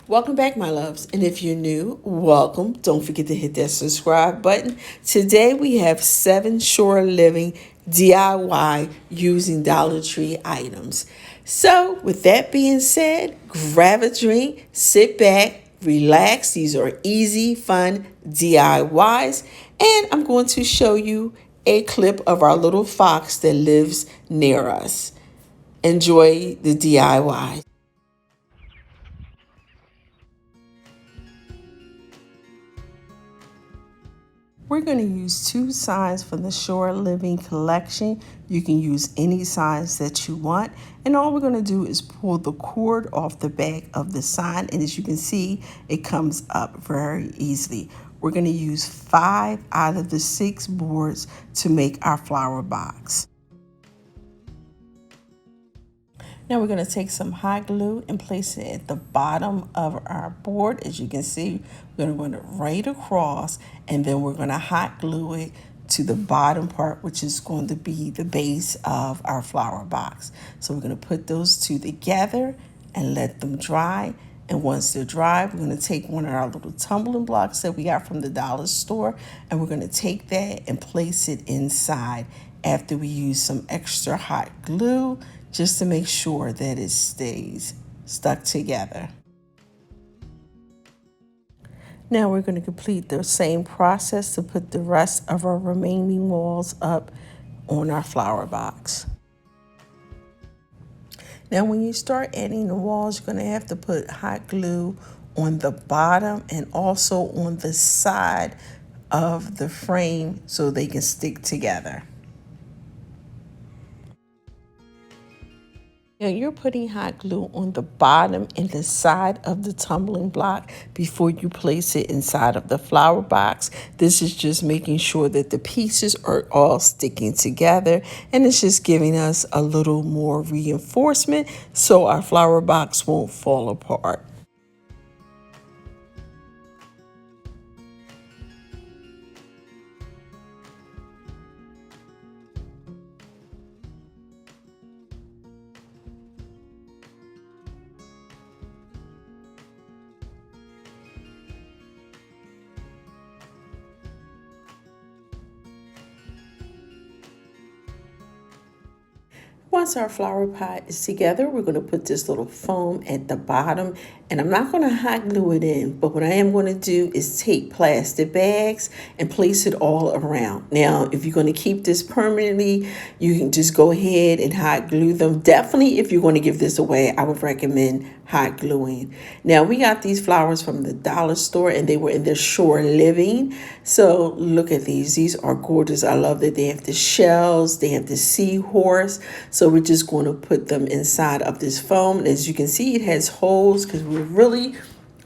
Welcome back, my loves. And if you're new, welcome. Don't forget to hit that subscribe button. Today we have 7 Shore Living DIY using Dollar Tree items. So, with that being said, grab a drink, sit back, relax. These are easy, fun DIYs. And I'm going to show you a clip of our little fox that lives near us. Enjoy the DIY. We're going to use 2 signs from the Shore Living collection. You can use any signs that you want. And all we're going to do is pull the cord off the back of the sign. And as you can see, it comes up very easily. We're going to use 5 out of the 6 boards to make our flower box. Now we're going to take some hot glue and place it at the bottom of our board. As you can see, we're going to run it right across, and then we're going to hot glue it to the bottom part, which is going to be the base of our flower box. So we're going to put those 2 together and let them dry. And once they're dry, we're going to take one of our little tumbling blocks that we got from the dollar store, and we're going to take that and place it inside after we use some extra hot glue just to make sure that it stays stuck together. Now we're going to complete the same process to put the rest of our remaining walls up on our flower box. Now when you start adding the walls, you're going to have to put hot glue on the bottom and also on the side of the frame so they can stick together. Now you're putting hot glue on the bottom and the side of the tumbling block before you place it inside of the flower box. This is just making sure that the pieces are all sticking together, and it's just giving us a little more reinforcement so our flower box won't fall apart. Once our flower pot is together, we're going to put this little foam at the bottom, and I'm not going to hot glue it in, but what I am going to do is take plastic bags and place it all around. Now, if you're going to keep this permanently, you can just go ahead and hot glue them. Definitely, if you're going to give this away, I would recommend hot gluing. Now, we got these flowers from the dollar store, and they were in the Shore Living. So look at these. These are gorgeous. I love that they have the shells, they have the seahorse. So we're just going to put them inside of this foam. And as you can see, it has holes because we really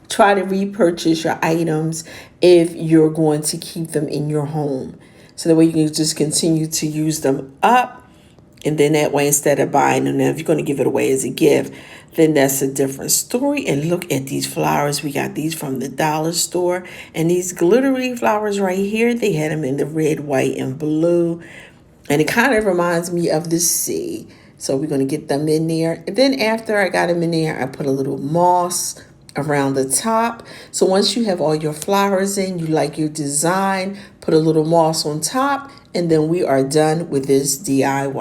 try to repurchase your items if you're going to keep them in your home. So that way you can just continue to use them up. And then that way, instead of buying them, now if you're going to give it away as a gift, then that's a different story. And look at these flowers. We got these from the dollar store. And these glittery flowers right here, they had them in the red, white, and blue. And it kind of reminds me of the sea. So we're going to get them in there. And then after I got them in there, I put a little moss around the top. So once you have all your flowers in, you like your design, put a little moss on top, and then we are done with this DIY.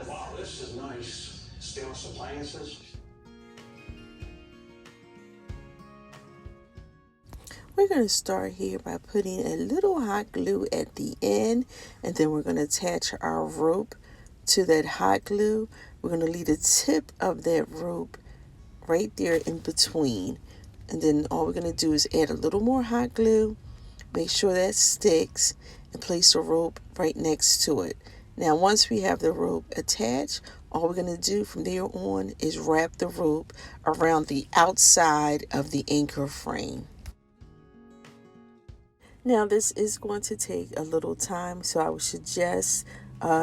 Wow, this is nice. Stainless appliances. We're going to start here by putting a little hot glue at the end, and then we're going to attach our rope to that hot glue. We're going to leave the tip of that rope right there in between. And then all we're going to do is add a little more hot glue, make sure that sticks, and place the rope right next to it. Now, once we have the rope attached, all we're going to do from there on is wrap the rope around the outside of the anchor frame. Now, this is going to take a little time, so I would suggest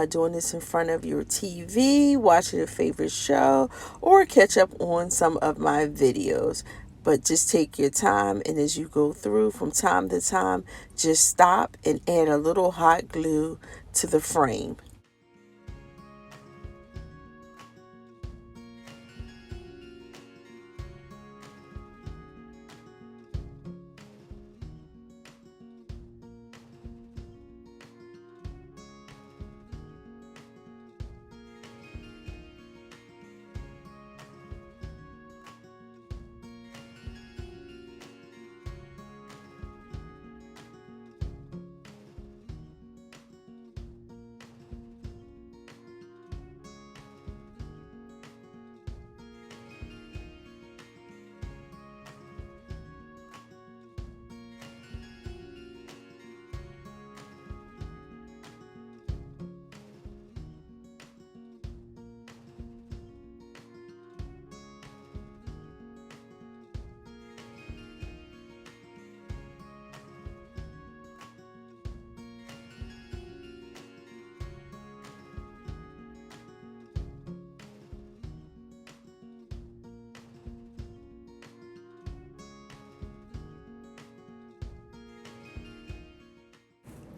doing this in front of your TV, watching a favorite show, or catch up on some of my videos. But just take your time, and as you go through from time to time, just stop and add a little hot glue to the frame.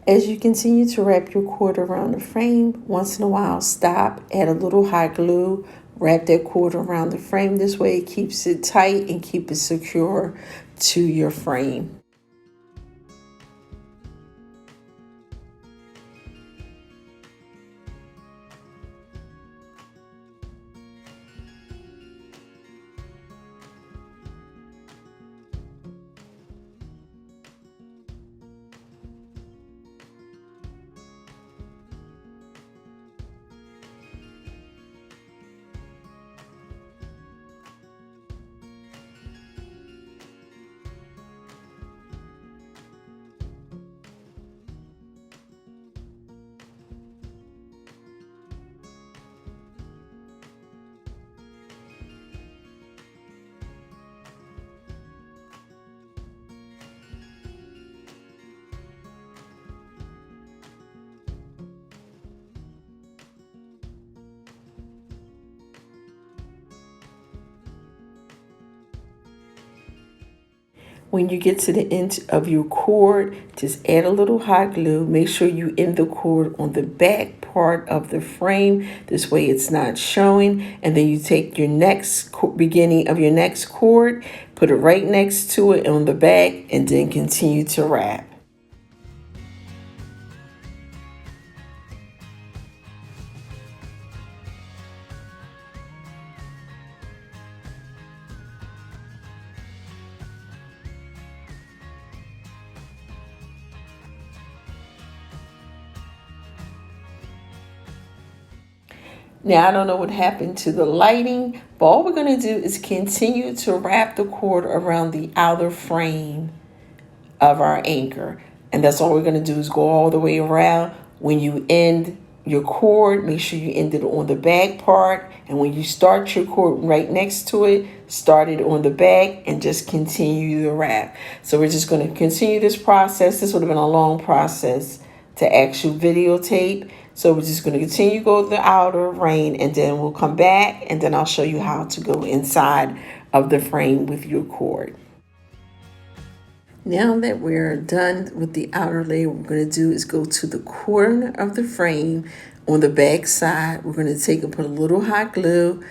As you continue to wrap your cord around the frame, once in a while stop, add a little hot glue, wrap that cord around the frame. This way it keeps it tight and keep it secure to your frame. When you get to the end of your cord, just add a little hot glue. Make sure you end the cord on the back part of the frame. This way it's not showing. And then you take your next beginning of your next cord, put it right next to it on the back, and then continue to wrap. Now, I don't know what happened to the lighting, but all we're going to do is continue to wrap the cord around the outer frame of our anchor. And that's all we're going to do is go all the way around. When you end your cord, make sure you end it on the back part. And when you start your cord right next to it, start it on the back and just continue the wrap. So we're just going to continue this process. This would have been a long process to actually videotape. So we're just going to continue to go the outer ring, and then we'll come back and then I'll show you how to go inside of the frame with your cord. Now that we're done with the outer layer, what we're going to do is go to the corner of the frame on the back side. We're going to take and put a little hot glue,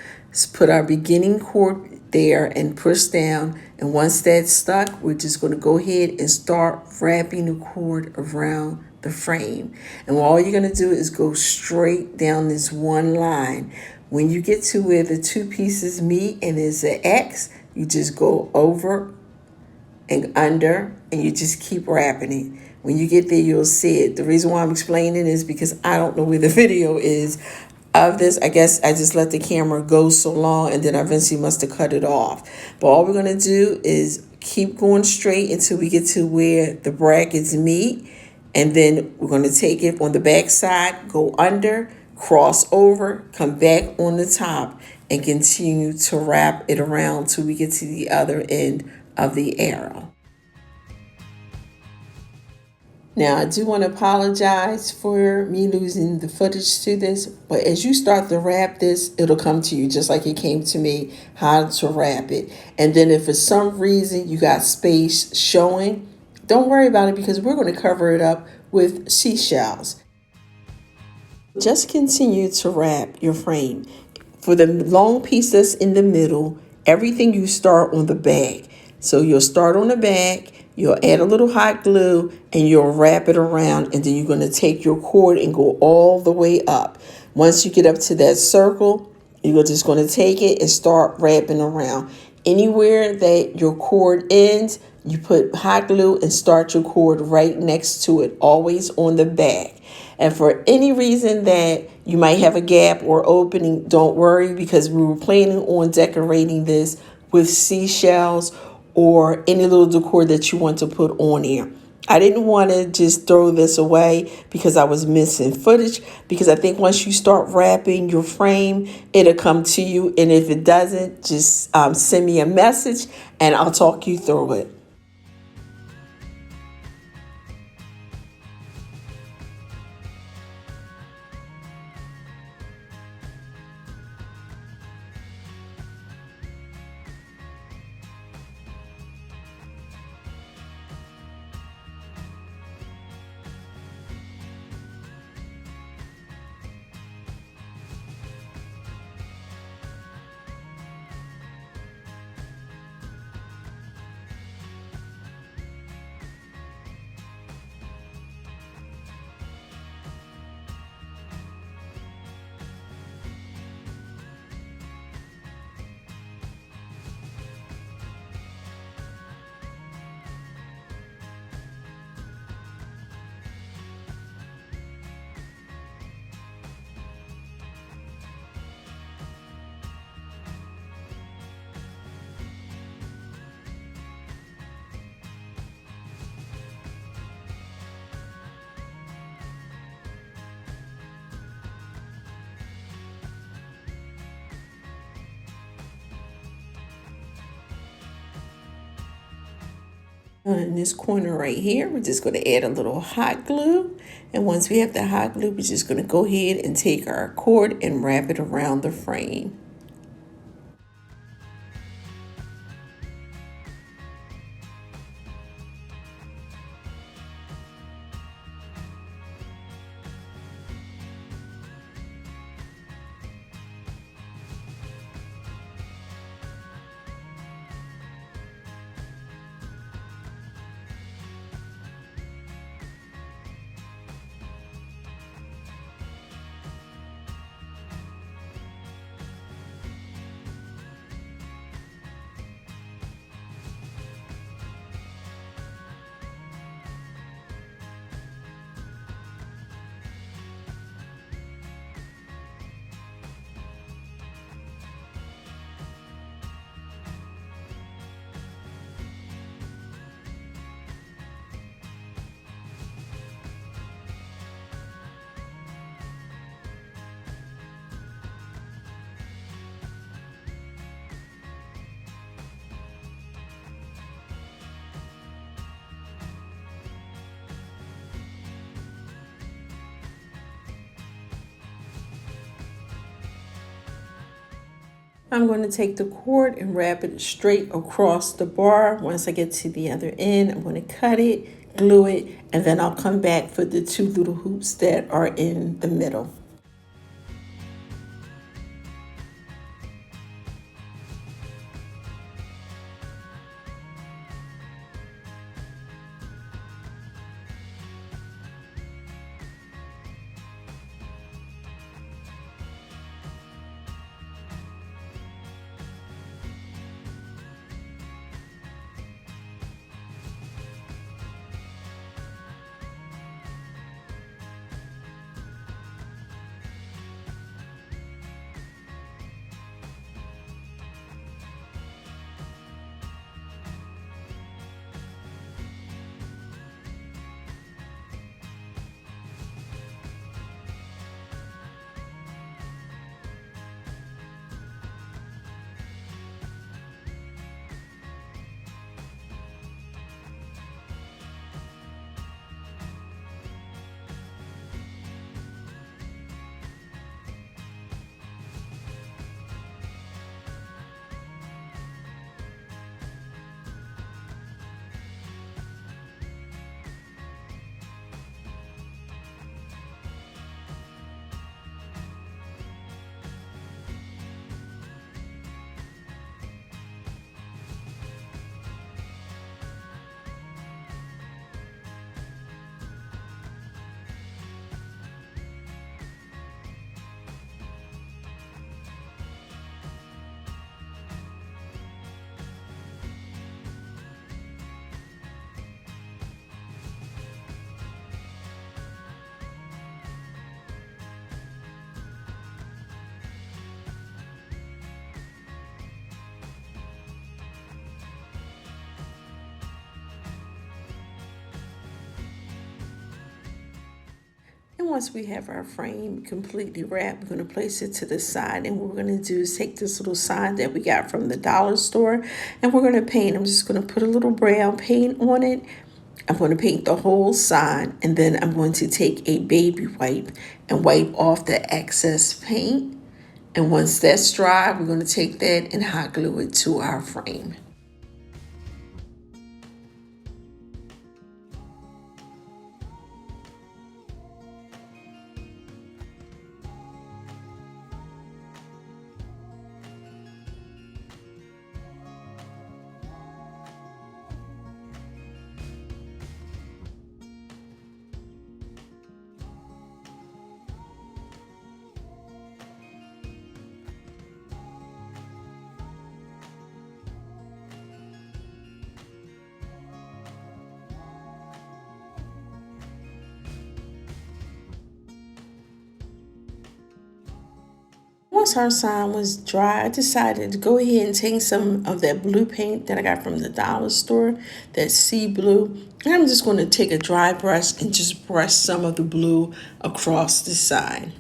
put our beginning cord there and push down. And once that's stuck, we're just going to go ahead and start wrapping the cord around the frame. And all you're going to do is go straight down this one line. When you get to where the two pieces meet and there's an X, you just go over and under, and you just keep wrapping it. When you get there, you'll see it. The reason why I'm explaining is because I don't know where the video is of this. I guess I just let the camera go so long, and then I eventually must have cut it off. But all we're going to do is keep going straight until we get to where the brackets meet, and then we're going to take it on the back side, go under, cross over, come back on the top, and continue to wrap it around till we get to the other end of the arrow. Now, I do want to apologize for me losing the footage to this, but as you start to wrap this, it'll come to you just like it came to me, how to wrap it. And then if for some reason you got space showing, don't worry about it because we're going to cover it up with seashells. Just continue to wrap your frame. For the long piece that's in the middle, everything you start on the back. So you'll start on the back, you'll add a little hot glue, and you'll wrap it around, and then you're going to take your cord and go all the way up. Once you get up to that circle, you're just going to take it and start wrapping around. Anywhere that your cord ends, you put hot glue and start your cord right next to it, always on the back. And for any reason that you might have a gap or opening, don't worry, because we were planning on decorating this with seashells or any little decor that you want to put on here. I didn't want to just throw this away because I was missing footage, because I think once you start wrapping your frame, it'll come to you. And if it doesn't, just send me a message and I'll talk you through it. In this corner right here, we're just going to add a little hot glue. And once we have the hot glue, we're just going to go ahead and take our cord and wrap it around the frame. I'm going to take the cord and wrap it straight across the bar. Once I get to the other end, I'm going to cut it, glue it, and then I'll come back for the two little hoops that are in the middle. And once we have our frame completely wrapped, we're going to place it to the side. And what we're going to do is take this little sign that we got from the dollar store and we're going to paint. I'm just going to put a little brown paint on it. I'm going to paint the whole sign, and then I'm going to take a baby wipe and wipe off the excess paint. And once that's dry, we're going to take that and hot glue it to our frame. Once our sign was dry, I decided to go ahead and take some of that blue paint that I got from the dollar store, that sea blue. And I'm just going to take a dry brush and just brush some of the blue across the side.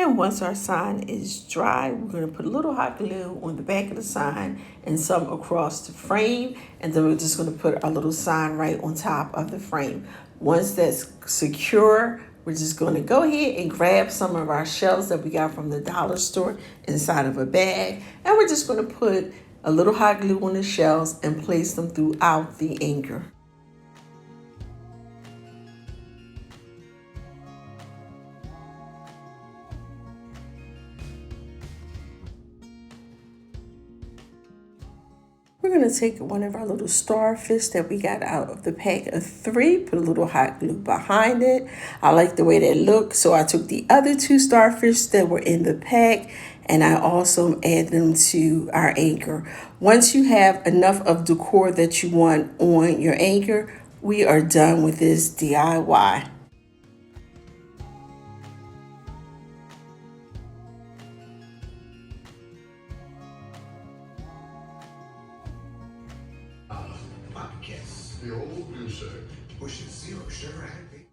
And once our sign is dry, we're going to put a little hot glue on the back of the sign and some across the frame. And then we're just going to put our little sign right on top of the frame. Once that's secure, we're just going to go ahead and grab some of our shells that we got from the dollar store inside of a bag. And we're just going to put a little hot glue on the shells and place them throughout the anchor. We're going to take one of our little starfish that we got out of the pack of 3, put a little hot glue behind it. I like the way that looks, so I took the other 2 starfish that were in the pack and I also add them to our anchor. Once you have enough of decor that you want on your anchor, we are done with this DIY. Copycats. The old goose egg. Pushes 0 sugar and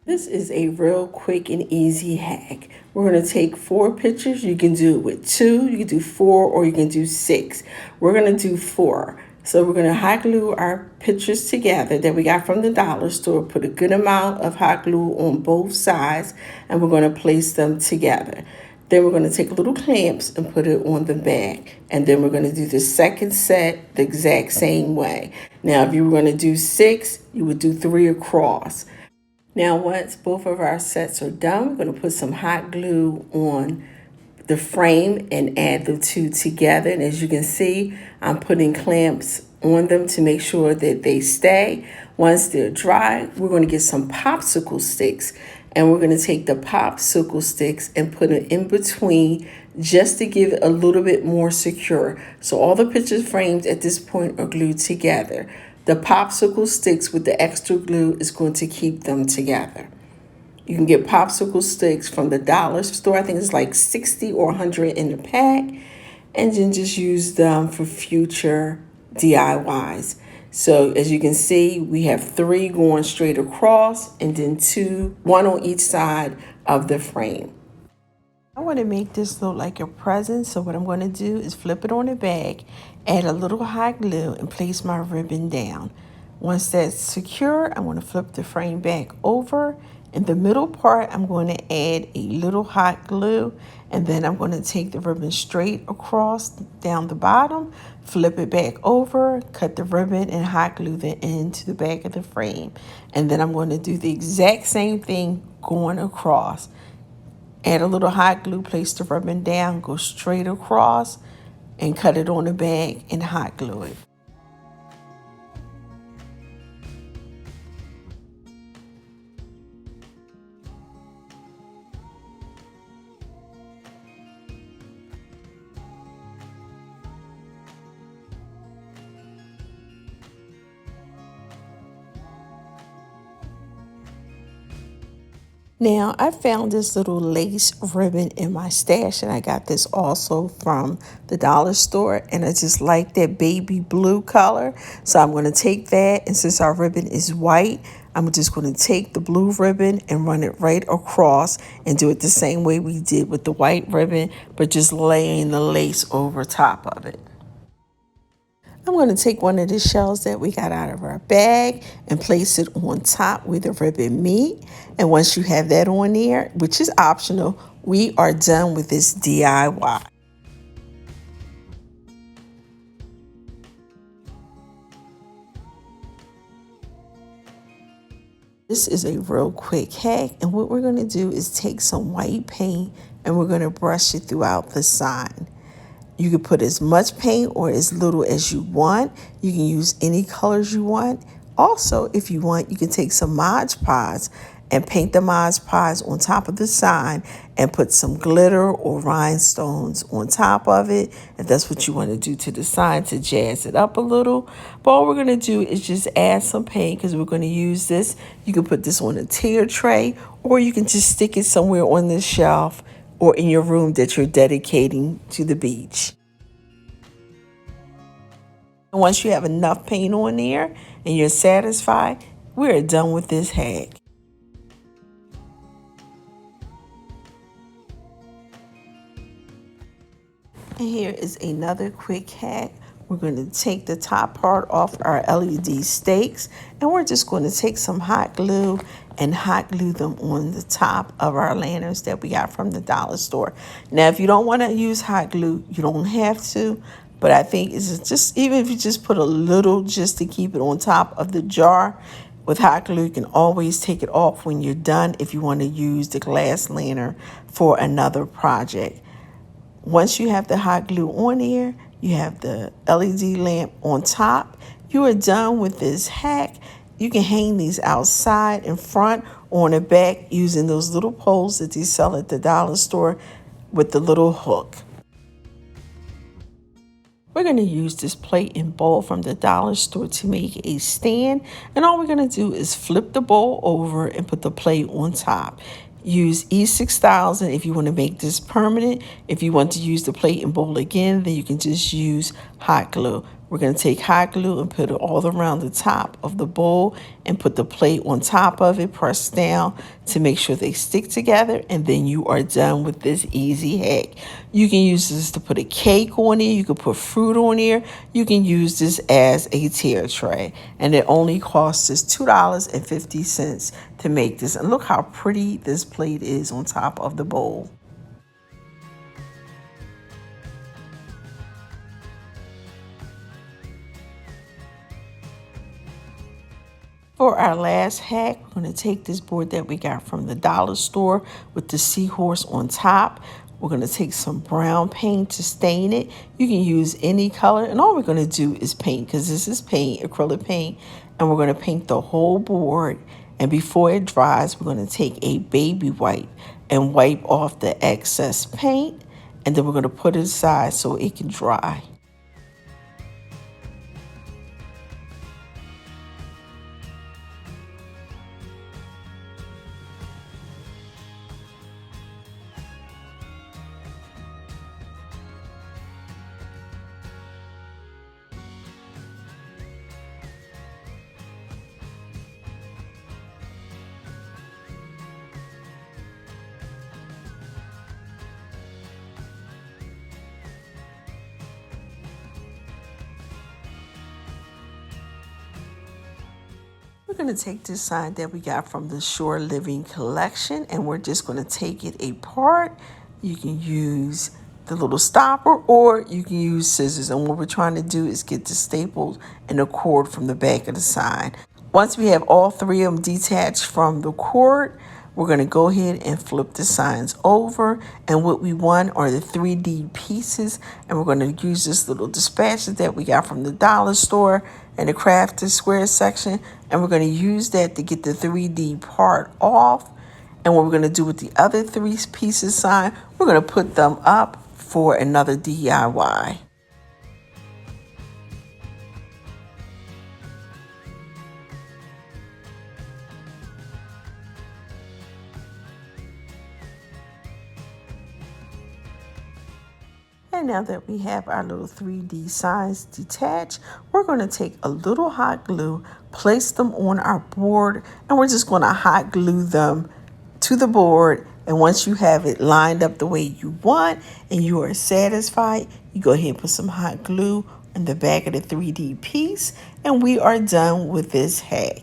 This is a real quick and easy hack. We're going to take 4 pictures. You can do it with 2, you can do 4, or you can do 6. We're going to do 4. So we're going to hot glue our pictures together that we got from the dollar store. Put a good amount of hot glue on both sides, and we're going to place them together. Then we're going to take little clamps and put it on the back. And then we're going to do the second set the exact same way. Now, if you were going to do 6, you would do 3 across. Now, once both of our sets are done, we're going to put some hot glue on the frame and add the 2 together. And as you can see, I'm putting clamps on them to make sure that they stay. Once they're dry, we're going to get some popsicle sticks. And we're going to take the popsicle sticks and put it in between just to give it a little bit more secure. So all the picture frames at this point are glued together. The popsicle sticks with the extra glue is going to keep them together. You can get popsicle sticks from the dollar store. I think it's like 60 or 100 in the pack. And then just use them for future DIYs. So as you can see, we have 3 going straight across and then 2, 1 on each side of the frame. I want to make this look like a present, so what I'm going to do is flip it on the back, add a little hot glue, and place my ribbon down. Once that's secure, I'm going to flip the frame back over. In the middle part, I'm going to add a little hot glue, and then I'm going to take the ribbon straight across down the bottom, flip it back over, cut the ribbon, and hot glue the end to the back of the frame. And then I'm going to do the exact same thing going across. Add a little hot glue, place the ribbon down, go straight across, and cut it on the bag and hot glue it. Now, I found this little lace ribbon in my stash, and I got this also from the dollar store, and I just like that baby blue color. So I'm going to take that, and since our ribbon is white, I'm just going to take the blue ribbon and run it right across and do it the same way we did with the white ribbon, but just laying the lace over top of it. I'm going to take one of the shells that we got out of our bag and place it on top where the ribbon meet. And once you have that on there, which is optional, we are done with this DIY. This is a real quick hack, and what we're going to do is take some white paint and we're going to brush it throughout the sign. You can put as much paint or as little as you want. You can use any colors you want. Also, if you want, you can take some Mod Podge and paint the Mod Podge on top of the sign and put some glitter or rhinestones on top of it, if that's what you want to do to the sign to jazz it up a little. But all we're going to do is just add some paint because we're going to use this. You can put this on a tier tray, or you can just stick it somewhere on the shelf or in your room that you're dedicating to the beach. And once you have enough paint on there and you're satisfied, we're done with this hack. And here is another quick hack. We're going to take the top part off our LED stakes, and we're just going to take some hot glue and hot glue them on the top of our lanterns that we got from the dollar store. Now, if you don't want to use hot glue, you don't have to, but I think it's just, even if you just put a little just to keep it on top of the jar, with hot glue, you can always take it off when you're done if you want to use the glass lantern for another project. Once you have the hot glue on there, you have the LED lamp on top, you are done with this hack. You can hang these outside, in front, or on the back using those little poles that they sell at the dollar store with the little hook. We're going to use this plate and bowl from the dollar store to make a stand. And all we're going to do is flip the bowl over and put the plate on top. Use E6000 if you want to make this permanent. If you want to use the plate and bowl again, then you can just use hot glue. We're going to take hot glue and put it all around the top of the bowl and put the plate on top of it, press down to make sure they stick together, and then you are done with this easy hack. You can use this to put a cake on here, you can put fruit on here, you can use this as a tear tray, and it only costs us $2.50 to make this. And look how pretty this plate is on top of the bowl. For our last hack, we're going to take this board that we got from the dollar store with the seahorse on top. We're going to take some brown paint to stain it. You can use any color, and all we're going to do is paint, because this is paint, acrylic paint, and we're going to paint the whole board. And before it dries, we're going to take a baby wipe and wipe off the excess paint, and then we're going to put it aside so it can dry. We're going to take this sign that we got from the Shore Living collection, and we're just going to take it apart. You can use the little stopper, or you can use scissors. And what we're trying to do is get the staples and the cord from the back of the sign. Once we have all three of them detached from the cord, we're going to go ahead and flip the signs over. And what we want are the 3D pieces. And we're going to use this little dispatcher that we got from the dollar store and the crafted square section. And we're going to use that to get the 3D part off. And what we're going to do with the other three pieces sign, we're going to put them up for another DIY. And now that we have our little 3D signs detached, we're going to take a little hot glue, place them on our board, and we're just going to hot glue them to the board. And once you have it lined up the way you want and you are satisfied, you go ahead and put some hot glue in the back of the 3D piece, and we are done with this hack.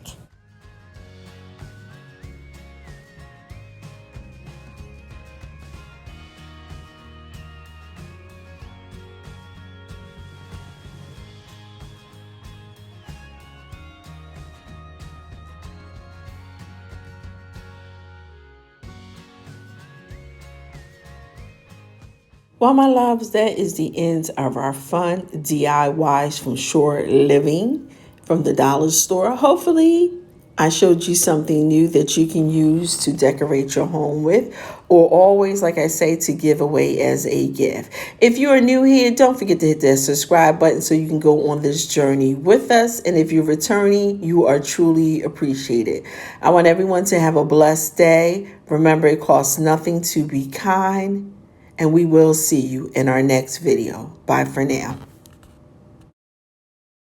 Well, my loves, that is the end of our fun DIYs from Shore Living from the dollar store. Hopefully, I showed you something new that you can use to decorate your home with, or always, like I say, to give away as a gift. If you are new here, don't forget to hit that subscribe button so you can go on this journey with us. And if you're returning, you are truly appreciated. I want everyone to have a blessed day. Remember, it costs nothing to be kind. And we will see you in our next video. Bye for now.